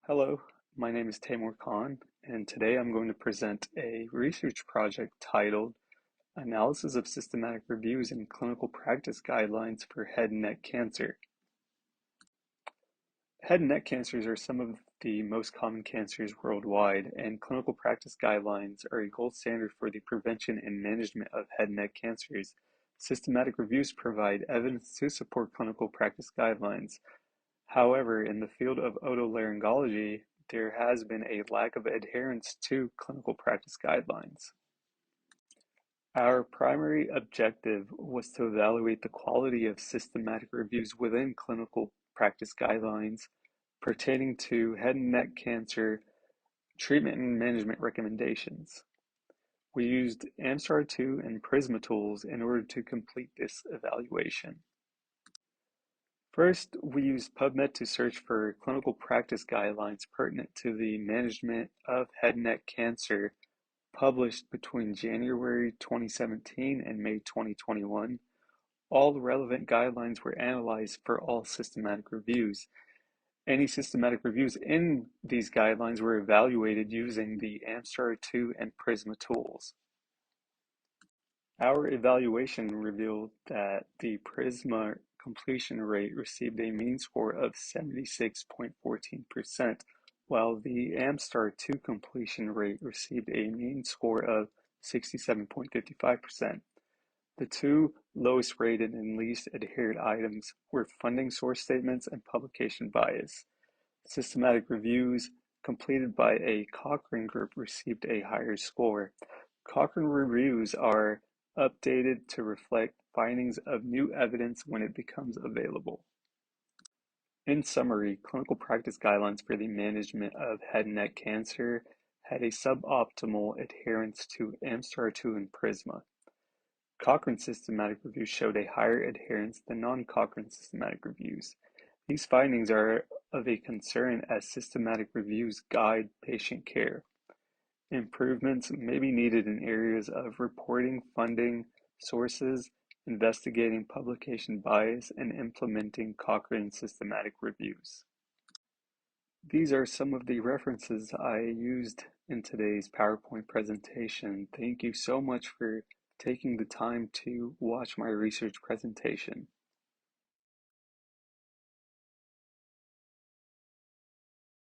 Hello, my name is Taimoor, and today I'm going to present a research project titled Analysis of Systematic Reviews and Clinical Practice Guidelines for Head and Neck Cancer. Head and neck cancers are some of the most common cancers worldwide, and clinical practice guidelines are a gold standard for the prevention and management of head and neck cancers. Systematic reviews provide evidence to support clinical practice guidelines. However, in the field of otolaryngology, there has been a lack of adherence to clinical practice guidelines. Our primary objective was to evaluate the quality of systematic reviews within clinical practice guidelines pertaining to head and neck cancer treatment and management recommendations. We used AmStar2 and Prisma tools in order to complete this evaluation. First, we used PubMed to search for clinical practice guidelines pertinent to the management of head and neck cancer published between January 2017 and May 2021. All the relevant guidelines were analyzed for all systematic reviews. Any systematic reviews in these guidelines were evaluated using the AmStar2 and Prisma tools. Our evaluation revealed that the Prisma completion rate received a mean score of 76.14%, while the AmStar2 completion rate received a mean score of 67.55%. The two lowest rated and least adhered items were funding source statements and publication bias. Systematic reviews completed by a Cochrane group received a higher score. Cochrane reviews are updated to reflect findings of new evidence when it becomes available. In summary, clinical practice guidelines for the management of head and neck cancer had a suboptimal adherence to AmStar2 and Prisma. Cochrane systematic reviews showed a higher adherence than non-Cochrane systematic reviews. These findings are of a concern as systematic reviews guide patient care. Improvements may be needed in areas of reporting funding sources, investigating publication bias, and implementing Cochrane systematic reviews. These are some of the references I used in today's PowerPoint presentation. Thank you so much for taking the time to watch my research presentation.